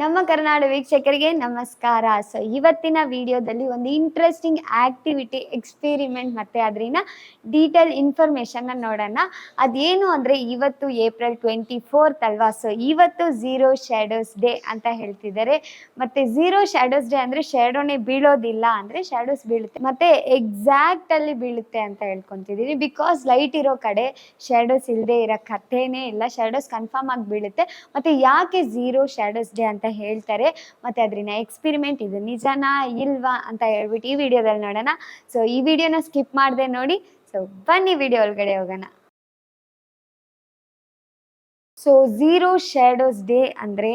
ನಮ್ಮ ಕರ್ನಾಟಕ ವೀಕ್ಷಕರಿಗೆ ನಮಸ್ಕಾರ. ಸೊ ಇವತ್ತಿನ ವಿಡಿಯೋದಲ್ಲಿ ಒಂದು ಇಂಟ್ರೆಸ್ಟಿಂಗ್ ಆಕ್ಟಿವಿಟಿ ಎಕ್ಸ್ಪೆರಿಮೆಂಟ್ ಮತ್ತೆ ಅದರಿನ ಡೀಟೇಲ್ ಇನ್ಫಾರ್ಮೇಷನ್ನ ನೋಡೋಣ. ಅದೇನು ಅಂದರೆ ಇವತ್ತು ಏಪ್ರಿಲ್ 24 ಅಲ್ವಾ. ಸೊ ಇವತ್ತು ಝೀರೋ ಶ್ಯಾಡೋಸ್ ಡೇ ಅಂತ ಹೇಳ್ತಿದ್ದಾರೆ. ಮತ್ತು ಝೀರೋ ಶ್ಯಾಡೋಸ್ ಡೇ ಅಂದರೆ ಶ್ಯಾಡೋನೇ ಬೀಳೋದಿಲ್ಲ, ಅಂದರೆ ಶ್ಯಾಡೋಸ್ ಬೀಳುತ್ತೆ ಮತ್ತು ಎಕ್ಸಾಕ್ಟಲ್ಲಿ ಬೀಳುತ್ತೆ ಅಂತ ಹೇಳ್ಕೊತಿದ್ದೀನಿ. ಬಿಕಾಸ್ ಲೈಟ್ ಇರೋ ಕಡೆ ಶ್ಯಾಡೋಸ್ ಇಲ್ಲದೆ ಇರೋ ಕಥೆನೇ ಇಲ್ಲ. ಶ್ಯಾಡೋಸ್ ಕನ್ಫರ್ಮ್ ಆಗಿ ಬೀಳುತ್ತೆ. ಮತ್ತು ಯಾಕೆ ಝೀರೋ ಶ್ಯಾಡೋಸ್ ಡೇ ಅಂತ ಹೇಳ್ತಾರೆ, ಮತ್ತೆ ಅದ್ರಿನ ಎಕ್ಸ್ಪೆರಿಮೆಂಟ್ ಇದು ನಿಜನಾ ಇಲ್ವಾ ಅಂತ ಹೇಳ್ಬಿಟ್ಟು ಈ ವಿಡಿಯೋದಲ್ಲಿ ನೋಡೋಣ. ಸೊ ಈ ವಿಡಿಯೋನ ಸ್ಕಿಪ್ ಮಾಡದೆ ನೋಡಿ. ಸೊ ಬನ್ನಿ ವಿಡಿಯೋ ಒಳಗಡೆ ಹೋಗೋಣ. ಸೊ ಝೀರೋ ಶ್ಯಾಡೋಸ್ ಡೇ ಅಂದರೆ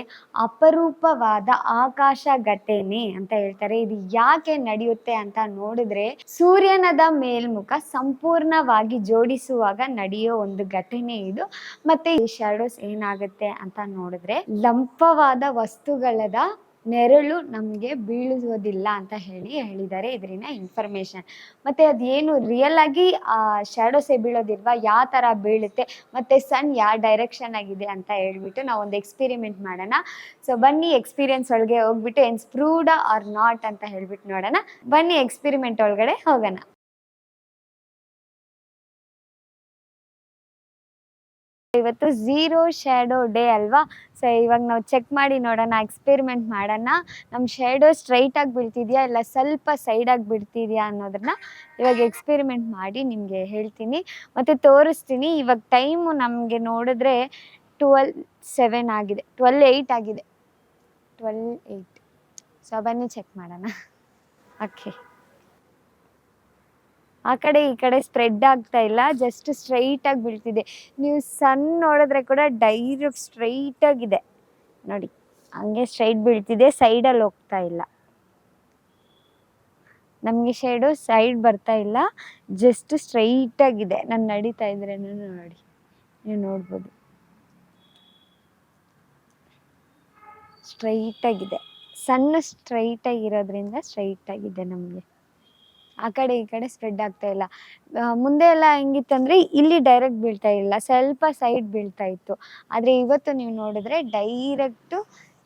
ಅಪರೂಪವಾದ ಆಕಾಶ ಘಟನೆ ಅಂತ ಹೇಳ್ತಾರೆ. ಇದು ಯಾಕೆ ನಡೆಯುತ್ತೆ ಅಂತ ನೋಡಿದ್ರೆ, ಸೂರ್ಯನದ ಮೇಲ್ಮುಖ ಸಂಪೂರ್ಣವಾಗಿ ಜೋಡಿಸುವಾಗ ನಡೆಯೋ ಒಂದು ಘಟನೆ ಇದು. ಮತ್ತೆ ಈ ಶ್ಯಾಡೋಸ್ ಏನಾಗುತ್ತೆ ಅಂತ ನೋಡಿದ್ರೆ, ಲಂಪವಾದ ವಸ್ತುಗಳದ ನೆರಳು ನಮಗೆ ಬೀಳುವುದಿಲ್ಲ ಅಂತ ಹೇಳಿದ್ದಾರೆ ಇದರಿನ ಇನ್ಫಾರ್ಮೇಶನ್. ಮತ್ತು ಅದೇನು ರಿಯಲ್ ಆಗಿ ಶ್ಯಾಡೋಸೇ ಬೀಳೋದಿಲ್ವಾ, ಯಾವ ಥರ ಬೀಳುತ್ತೆ, ಮತ್ತು ಸನ್ ಯಾವ ಡೈರೆಕ್ಷನ್ ಆಗಿದೆ ಅಂತ ಹೇಳ್ಬಿಟ್ಟು ನಾವು ಒಂದು ಎಕ್ಸ್ಪೆರಿಮೆಂಟ್ ಮಾಡೋಣ. ಸೊ ಬನ್ನಿ ಎಕ್ಸ್ಪೀರಿಯನ್ಸ್ ಒಳಗೆ ಹೋಗ್ಬಿಟ್ಟು ಎನ್ಸ್ ಪ್ರೂವ್ಡ್ ಆರ್ ನಾಟ್ ಅಂತ ಹೇಳ್ಬಿಟ್ಟು ನೋಡೋಣ. ಬನ್ನಿ ಎಕ್ಸ್ಪೆರಿಮೆಂಟ್ ಒಳಗಡೆ ಹೋಗೋಣ. ಇವತ್ತು ಝೀರೋ ಶ್ಯಾಡೋ ಡೇ ಅಲ್ವಾ. ಸೊ ಇವಾಗ ನಾವು ಚೆಕ್ ಮಾಡಿ ನೋಡೋಣ, ಎಕ್ಸ್ಪೆರಿಮೆಂಟ್ ಮಾಡೋಣ. ನಮ್ಮ ಶ್ಯಾಡೋ ಸ್ಟ್ರೈಟಾಗಿ ಬೀಳ್ತಿದೆಯಾ ಇಲ್ಲ ಸ್ವಲ್ಪ ಸೈಡಾಗಿ ಬೀಳ್ತಿದೆಯಾ ಅನ್ನೋದನ್ನ ಇವಾಗ ಎಕ್ಸ್ಪೆರಿಮೆಂಟ್ ಮಾಡಿ ನಿಮಗೆ ಹೇಳ್ತೀನಿ ಮತ್ತು ತೋರಿಸ್ತೀನಿ. ಇವಾಗ ಟೈಮು ನಮಗೆ ನೋಡಿದ್ರೆ 12:07 ಆಗಿದೆ, 12:08 ಆಗಿದೆ, 12:08. ಸೊ ಬನ್ನಿ ಚೆಕ್ ಮಾಡೋಣ. ಓಕೆ, ಆ ಕಡೆ ಈ ಕಡೆ ಸ್ಪ್ರೆಡ್ ಆಗ್ತಾ ಇಲ್ಲ, ಜಸ್ಟ್ ಸ್ಟ್ರೈಟಾಗಿ ಬೀಳ್ತಿದೆ. ನೀವು ಸನ್ ನೋಡಿದ್ರೆ ಕೂಡ ಡೈರೆಕ್ಟ್ ಸ್ಟ್ರೈಟಾಗಿದೆ ನೋಡಿ, ಹಂಗೆ ಸ್ಟ್ರೈಟ್ ಬೀಳ್ತಿದೆ, ಸೈಡಲ್ಲಿ ಹೋಗ್ತಾ ಇಲ್ಲ. ನಮಗೆ ಶೇಡು ಸೈಡ್ ಬರ್ತಾ ಇಲ್ಲ, ಜಸ್ಟ್ ಸ್ಟ್ರೈಟಾಗಿದೆ. ನಾನು ನಡೀತಾ ಇದ್ರೆ ನೋಡಿ, ನೀವು ನೋಡ್ಬೋದು ಸ್ಟ್ರೈಟಾಗಿದೆ. ಸಣ್ಣ ಸ್ಟ್ರೈಟಾಗಿರೋದ್ರಿಂದ ಸ್ಟ್ರೈಟಾಗಿದೆ. ನಮಗೆ ಆ ಕಡೆ ಈ ಕಡೆ ಸ್ಪ್ರೆಡ್ ಆಗ್ತಾ ಇಲ್ಲ. ಮುಂದೆ ಎಲ್ಲ ಹೆಂಗಿತ್ತಂದರೆ ಇಲ್ಲಿ ಡೈರೆಕ್ಟ್ ಬೀಳ್ತಾ ಇಲ್ಲ, ಸ್ವಲ್ಪ ಸೈಡ್ ಬೀಳ್ತಾ ಇತ್ತು. ಆದರೆ ಇವತ್ತು ನೀವು ನೋಡಿದ್ರೆ ಡೈರೆಕ್ಟು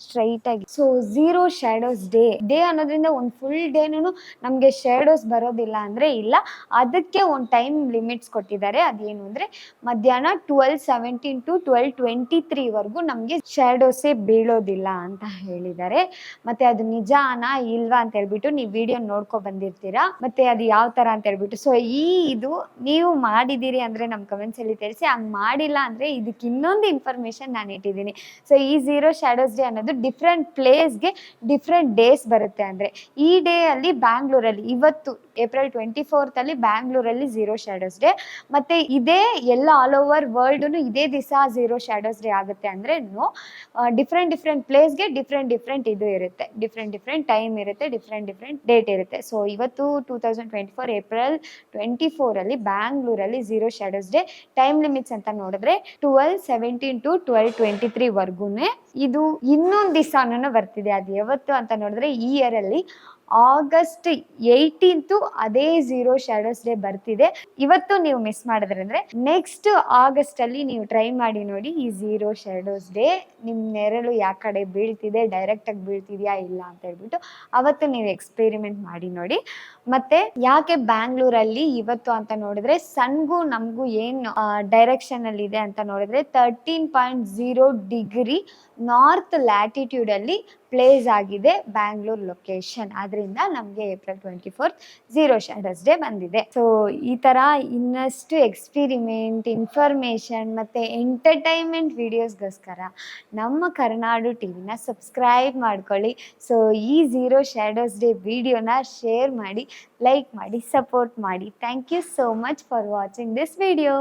ಸ್ಟ್ರೈಟಾಗಿ. ಸೊ ಝೀರೋ ಶ್ಯಾಡೋಸ್ ಡೇ ಅನ್ನೋದ್ರಿಂದ ಒಂದು ಫುಲ್ ಡೇನೂ ನಮಗೆ ಶ್ಯಾಡೋಸ್ ಬರೋದಿಲ್ಲ ಅಂದರೆ ಇಲ್ಲ. ಅದಕ್ಕೆ ಒಂದು ಟೈಮ್ ಲಿಮಿಟ್ಸ್ ಕೊಟ್ಟಿದ್ದಾರೆ. ಅದೇನು ಅಂದರೆ ಮಧ್ಯಾಹ್ನ 12:17 to 12:23 ನಮಗೆ ಶ್ಯಾಡೋಸೇ ಬೀಳೋದಿಲ್ಲ ಅಂತ ಹೇಳಿದ್ದಾರೆ. ಮತ್ತು ಅದು ನಿಜಾನಾ ಇಲ್ವಾ ಅಂತ ಹೇಳ್ಬಿಟ್ಟು ನೀವು ವಿಡಿಯೋ ನೋಡ್ಕೊ ಬಂದಿರ್ತೀರಾ, ಮತ್ತು ಅದು ಯಾವ ಥರ ಅಂತ ಹೇಳ್ಬಿಟ್ಟು. ಸೊ ಇದು ನೀವು ಮಾಡಿದ್ದೀರಿ ಅಂದರೆ ನಮ್ಮ ಕಮೆಂಟ್ಸಲ್ಲಿ ತಿಳಿಸಿ. ಹಂಗೆ ಮಾಡಿಲ್ಲ ಅಂದರೆ ಇದಕ್ಕೆ ಇನ್ನೊಂದು ಇನ್ಫಾರ್ಮೇಷನ್ ನಾನು ಇಟ್ಟಿದ್ದೀನಿ. ಸೊ ಈ ಝೀರೋ ಶ್ಯಾಡೋಸ್ ಡೇ ಅನ್ನೋದು ಡಿಫ್ರೆಂಟ್ ಪ್ಲೇಸ್ಗೆ ಡಿಫ್ರೆಂಟ್ ಡೇಸ್ ಬರುತ್ತೆ. ಅಂದರೆ ಈ ಡೇ ಅಲ್ಲಿ ಬ್ಯಾಂಗ್ಳೂರಲ್ಲಿ ಇವತ್ತು ಏಪ್ರಿಲ್ 24 ಬ್ಯಾಂಗ್ಳೂರಲ್ಲಿ ಝೀರೋ ಶ್ಯಾಡೋಸ್ ಡೇ. ಮತ್ತು ಇದೇ ಎಲ್ಲ ಆಲ್ ಓವರ್ ವರ್ಲ್ಡು ಇದೇ ದಿವಸ ಝೀರೋ ಶ್ಯಾಡೋಸ್ ಡೇ ಆಗುತ್ತೆ ಅಂದರೆ ಡಿಫ್ರೆಂಟ್ ಪ್ಲೇಸ್ಗೆ ಡಿಫ್ರೆಂಟ್ ಇದು ಇರುತ್ತೆ, ಡಿಫ್ರೆಂಟ್ ಟೈಮ್ ಇರುತ್ತೆ, ಡಿಫ್ರೆಂಟ್ ಡೇಟ್ ಇರುತ್ತೆ. ಸೊ ಇವತ್ತು 2024 ಏಪ್ರಿಲ್ 24 ಬ್ಯಾಂಗ್ಳೂರಲ್ಲಿ zero shadows day. Time limits ಅಂತ ನೋಡಿದ್ರೆ 12:17 to 12:23 ಇದು ಇನ್ನೊಂದು ದಿವಸನೂ ಬರ್ತಿದೆ. ಅದು ಯಾವತ್ತು ಅಂತ ನೋಡಿದ್ರೆ ಈ ಇಯರಲ್ಲಿ August 18 ಅದೇ ಝೀರೋ ಶ್ಯಾಡೋಸ್ ಡೇ ಬರ್ತಿದೆ. ಇವತ್ತು ನೀವು ಮಿಸ್ ಮಾಡಿದ್ರೆ ಅಂದರೆ ನೆಕ್ಸ್ಟ್ ಆಗಸ್ಟಲ್ಲಿ ನೀವು ಟ್ರೈ ಮಾಡಿ ನೋಡಿ ಈ ಝೀರೋ ಶ್ಯಾಡೋಸ್ ಡೇ. ನಿಮ್ಮ ನೆರಳು ಯಾವ ಕಡೆ ಬೀಳ್ತಿದೆ, ಡೈರೆಕ್ಟಾಗಿ ಬೀಳ್ತಿದೆಯಾ ಇಲ್ಲ ಅಂತ ಹೇಳ್ಬಿಟ್ಟು ಅವತ್ತು ನೀವು ಎಕ್ಸ್ಪೆರಿಮೆಂಟ್ ಮಾಡಿ ನೋಡಿ. ಮತ್ತು ಯಾಕೆ ಬ್ಯಾಂಗ್ಳೂರಲ್ಲಿ ಇವತ್ತು ಅಂತ ನೋಡಿದ್ರೆ ಸನ್ಗೂ ನಮಗೂ ಏನು ಡೈರೆಕ್ಷನಲ್ಲಿದೆ ಅಂತ ನೋಡಿದ್ರೆ 13.0 ಡಿಗ್ರಿ ನಾರ್ತ್ ಲ್ಯಾಟಿಟ್ಯೂಡಲ್ಲಿ ಪ್ಲೇಸ್ ಆಗಿದೆ ಬ್ಯಾಂಗ್ಳೂರ್ ಲೊಕೇಶನ್. ಅದರಿಂದ ನಮಗೆ ಏಪ್ರಿಲ್ 24 ಝೀರೋ ಶ್ಯಾಡೋಸ್ ಡೇ ಬಂದಿದೆ. ಸೊ ಈ ಥರ ಇನ್ನಷ್ಟು ಎಕ್ಸ್ಪೆರಿಮೆಂಟ್, ಇನ್ಫಾರ್ಮೇಷನ್ ಮತ್ತು ಎಂಟರ್ಟೈನ್ಮೆಂಟ್ ವಿಡಿಯೋಸ್ಗೋಸ್ಕರ ನಮ್ಮ ಕರ್ನಾಡು ಟಿವಿನ ಸಬ್ಸ್ಕ್ರೈಬ್ ಮಾಡ್ಕೊಳ್ಳಿ. ಸೊ ಈ ಝೀರೋ ಶ್ಯಾಡೋಸ್ ಡೇ ವಿಡಿಯೋನ ಶೇರ್ ಮಾಡಿ, ಲೈಕ್ ಮಾಡಿ, ಸಪೋರ್ಟ್ ಮಾಡಿ. Thank you so much for watching this video.